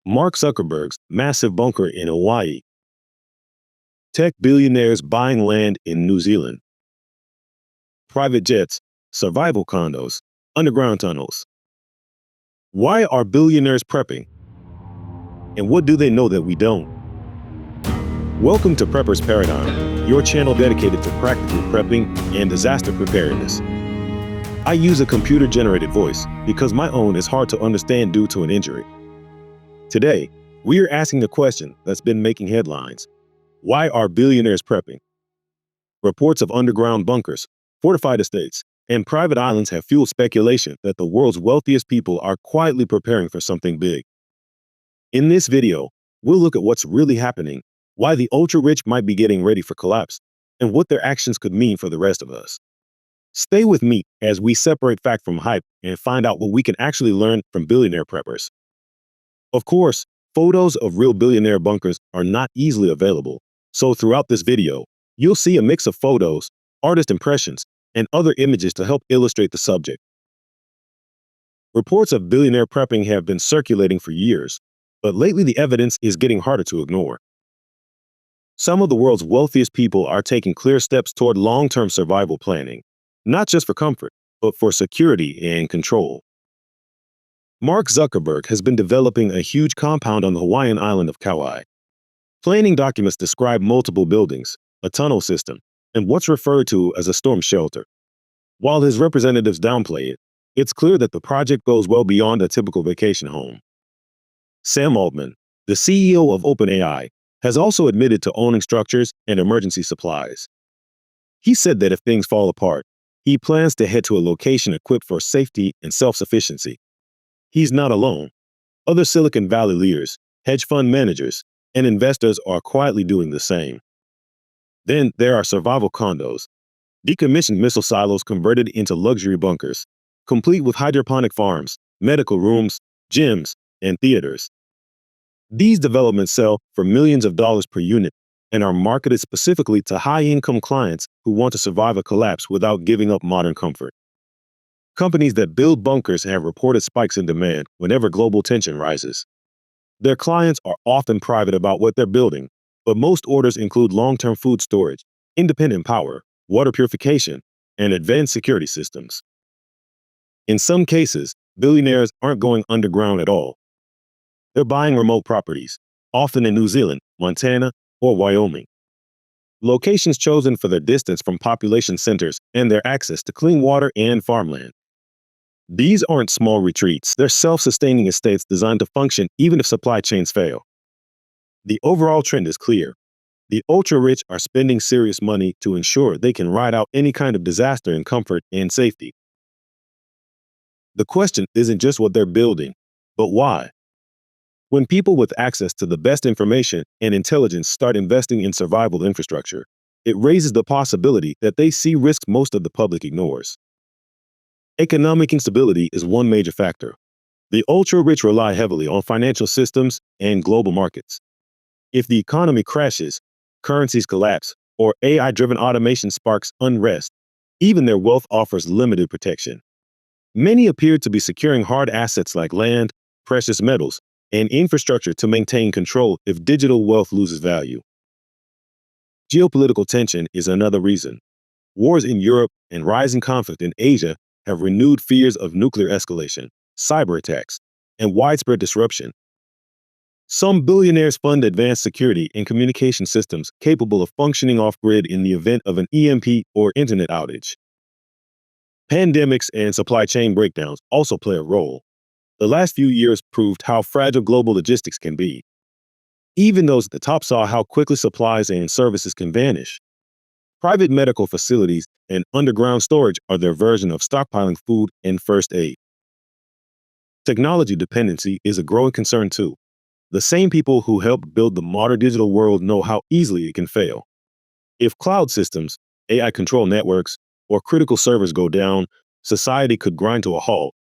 Mark Zuckerberg's massive bunker in Hawaii, tech billionaires buying land in New Zealand, private jets, survival condos, underground tunnels. Why are billionaires prepping? And what do they know that we don't? Welcome to Prepper's Paradigm, your channel dedicated to practical prepping and disaster preparedness. I use a computer-generated voice because my own is hard to understand due to an injury. Today, we are asking a question that's been making headlines. Why are billionaires prepping? Reports of underground bunkers, fortified estates, and private islands have fueled speculation that the world's wealthiest people are quietly preparing for something big. In this video, we'll look at what's really happening, why the ultra-rich might be getting ready for collapse, and what their actions could mean for the rest of us. Stay with me as we separate fact from hype and find out what we can actually learn from billionaire preppers. Of course, photos of real billionaire bunkers are not easily available, so throughout this video, you'll see a mix of photos, artist impressions, and other images to help illustrate the subject. Reports of billionaire prepping have been circulating for years, but lately the evidence is getting harder to ignore. Some of the world's wealthiest people are taking clear steps toward long-term survival planning, not just for comfort, but for security and control. Mark Zuckerberg has been developing a huge compound on the Hawaiian island of Kauai. Planning documents describe multiple buildings, a tunnel system, and what's referred to as a storm shelter. While his representatives downplay it, it's clear that the project goes well beyond a typical vacation home. Sam Altman, the CEO of OpenAI, has also admitted to owning structures and emergency supplies. He said that if things fall apart, he plans to head to a location equipped for safety and self-sufficiency. He's not alone. Other Silicon Valley leaders, hedge fund managers, and investors are quietly doing the same. Then there are survival condos, decommissioned missile silos converted into luxury bunkers, complete with hydroponic farms, medical rooms, gyms, and theaters. These developments sell for millions of dollars per unit and are marketed specifically to high-income clients who want to survive a collapse without giving up modern comfort. Companies that build bunkers have reported spikes in demand whenever global tension rises. Their clients are often private about what they're building, but most orders include long-term food storage, independent power, water purification, and advanced security systems. In some cases, billionaires aren't going underground at all. They're buying remote properties, often in New Zealand, Montana, or Wyoming. Locations chosen for their distance from population centers and their access to clean water and farmland. These aren't small retreats, they're self-sustaining estates designed to function even if supply chains fail. The overall trend is clear. The ultra-rich are spending serious money to ensure they can ride out any kind of disaster in comfort and safety. The question isn't just what they're building, but why. When people with access to the best information and intelligence start investing in survival infrastructure, it raises the possibility that they see risks most of the public ignores. Economic instability is one major factor. The ultra-rich rely heavily on financial systems and global markets. If the economy crashes, currencies collapse, or AI-driven automation sparks unrest, even their wealth offers limited protection. Many appear to be securing hard assets like land, precious metals, and infrastructure to maintain control if digital wealth loses value. Geopolitical tension is another reason. Wars in Europe and rising conflict in Asia have renewed fears of nuclear escalation, cyber attacks, and widespread disruption. Some billionaires fund advanced security and communication systems capable of functioning off-grid in the event of an EMP or internet outage. Pandemics and supply chain breakdowns also play a role. The last few years proved how fragile global logistics can be. Even those at the top saw how quickly supplies and services can vanish. Private medical facilities and underground storage are their version of stockpiling food and first aid. Technology dependency is a growing concern too. The same people who helped build the modern digital world know how easily it can fail. If cloud systems, AI control networks, or critical servers go down, society could grind to a halt.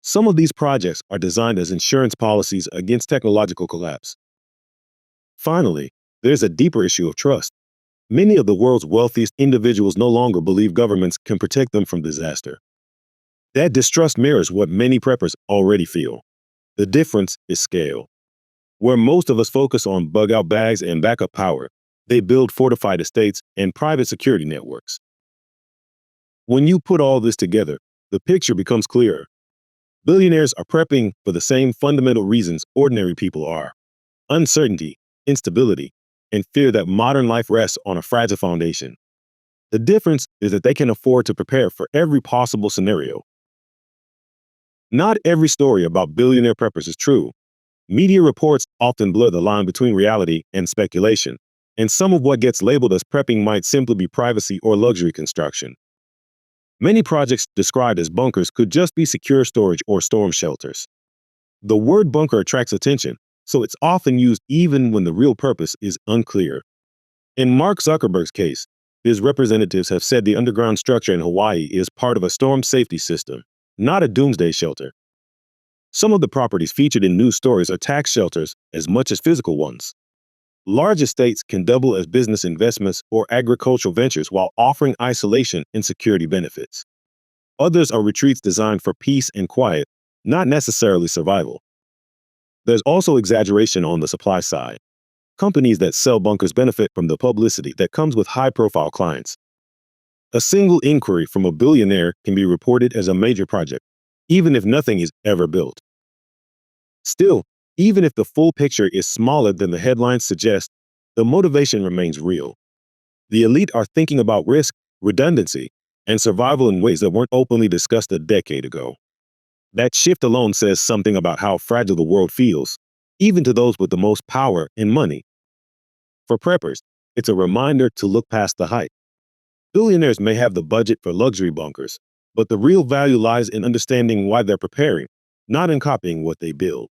Some of these projects are designed as insurance policies against technological collapse. Finally, there's a deeper issue of trust. Many of the world's wealthiest individuals no longer believe governments can protect them from disaster. That distrust mirrors what many preppers already feel. The difference is scale. Where most of us focus on bug out bags and backup power, they build fortified estates and private security networks. When you put all this together, the picture becomes clearer. Billionaires are prepping for the same fundamental reasons ordinary people are: uncertainty, instability, and fear that modern life rests on a fragile foundation. The difference is that they can afford to prepare for every possible scenario. Not every story about billionaire preppers is true. Media reports often blur the line between reality and speculation, and some of what gets labeled as prepping might simply be privacy or luxury construction. Many projects described as bunkers could just be secure storage or storm shelters. The word bunker attracts attention, so it's often used even when the real purpose is unclear. In Mark Zuckerberg's case, his representatives have said the underground structure in Hawaii is part of a storm safety system, not a doomsday shelter. Some of the properties featured in news stories are tax shelters as much as physical ones. Large estates can double as business investments or agricultural ventures while offering isolation and security benefits. Others are retreats designed for peace and quiet, not necessarily survival. There's also exaggeration on the supply side. Companies that sell bunkers benefit from the publicity that comes with high-profile clients. A single inquiry from a billionaire can be reported as a major project, even if nothing is ever built. Still, even if the full picture is smaller than the headlines suggest, the motivation remains real. The elite are thinking about risk, redundancy, and survival in ways that weren't openly discussed a decade ago. That shift alone says something about how fragile the world feels, even to those with the most power and money. For preppers, it's a reminder to look past the hype. Billionaires may have the budget for luxury bunkers, but the real value lies in understanding why they're preparing, not in copying what they build.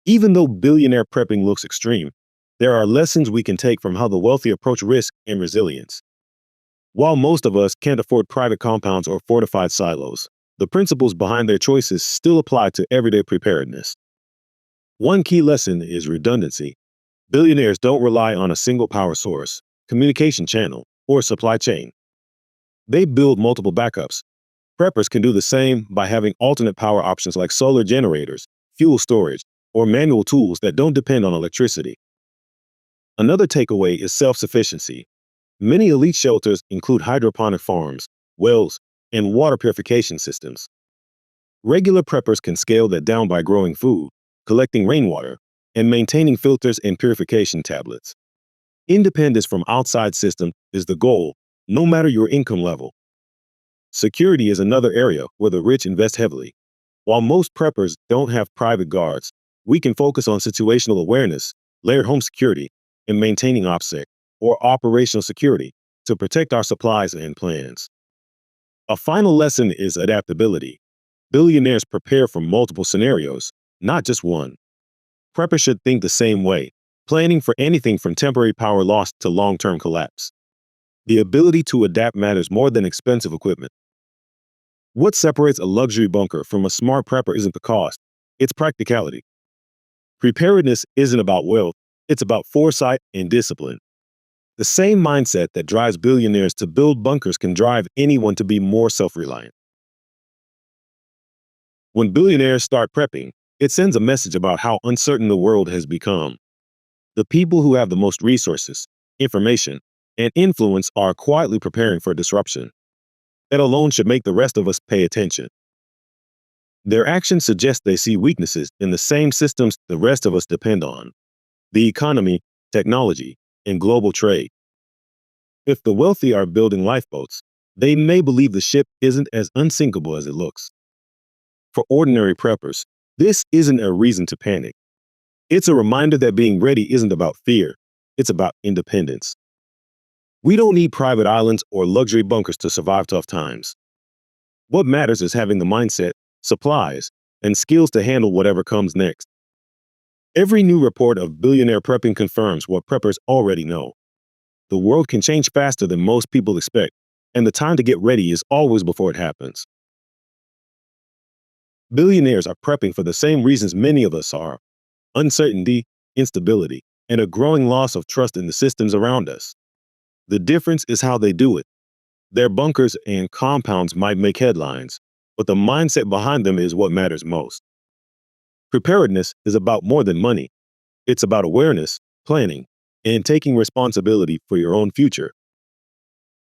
Even though billionaire prepping looks extreme, there are lessons we can take from how the wealthy approach risk and resilience. While most of us can't afford private compounds or fortified silos, the principles behind their choices still apply to everyday preparedness. One key lesson is redundancy. Billionaires don't rely on a single power source, communication channel, or supply chain. They build multiple backups. Preppers can do the same by having alternate power options like solar generators, fuel storage, or manual tools that don't depend on electricity. Another takeaway is self-sufficiency. Many elite shelters include hydroponic farms, wells, and water purification systems. Regular preppers can scale that down by growing food, collecting rainwater, and maintaining filters and purification tablets. Independence from outside systems is the goal, no matter your income level. Security is another area where the rich invest heavily. While most preppers don't have private guards, we can focus on situational awareness, layered home security, and maintaining OPSEC, or operational security, to protect our supplies and plans. A final lesson is adaptability. Billionaires prepare for multiple scenarios, not just one. Preppers should think the same way, planning for anything from temporary power loss to long-term collapse. The ability to adapt matters more than expensive equipment. What separates a luxury bunker from a smart prepper isn't the cost, it's practicality. Preparedness isn't about wealth, it's about foresight and discipline. The same mindset that drives billionaires to build bunkers can drive anyone to be more self-reliant. When billionaires start prepping, it sends a message about how uncertain the world has become. The people who have the most resources, information, and influence are quietly preparing for disruption. That alone should make the rest of us pay attention. Their actions suggest they see weaknesses in the same systems the rest of us depend on: the economy, technology, and global trade. If the wealthy are building lifeboats, they may believe the ship isn't as unsinkable as it looks. For ordinary preppers, this isn't a reason to panic. It's a reminder that being ready isn't about fear, it's about independence. We don't need private islands or luxury bunkers to survive tough times. What matters is having the mindset, supplies, and skills to handle whatever comes next. Every new report of billionaire prepping confirms what preppers already know. The world can change faster than most people expect, and the time to get ready is always before it happens. Billionaires are prepping for the same reasons many of us are: uncertainty, instability, and a growing loss of trust in the systems around us. The difference is how they do it. Their bunkers and compounds might make headlines, but the mindset behind them is what matters most. Preparedness is about more than money. It's about awareness, planning, and taking responsibility for your own future.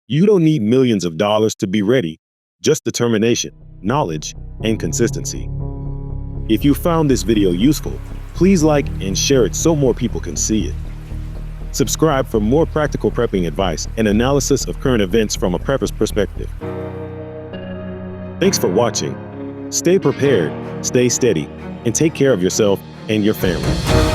You don't need millions of dollars to be ready, just determination, knowledge, and consistency. If you found this video useful, please like and share it so more people can see it. Subscribe for more practical prepping advice and analysis of current events from a prepper's perspective. Thanks for watching. Stay prepared, stay steady, and take care of yourself and your family.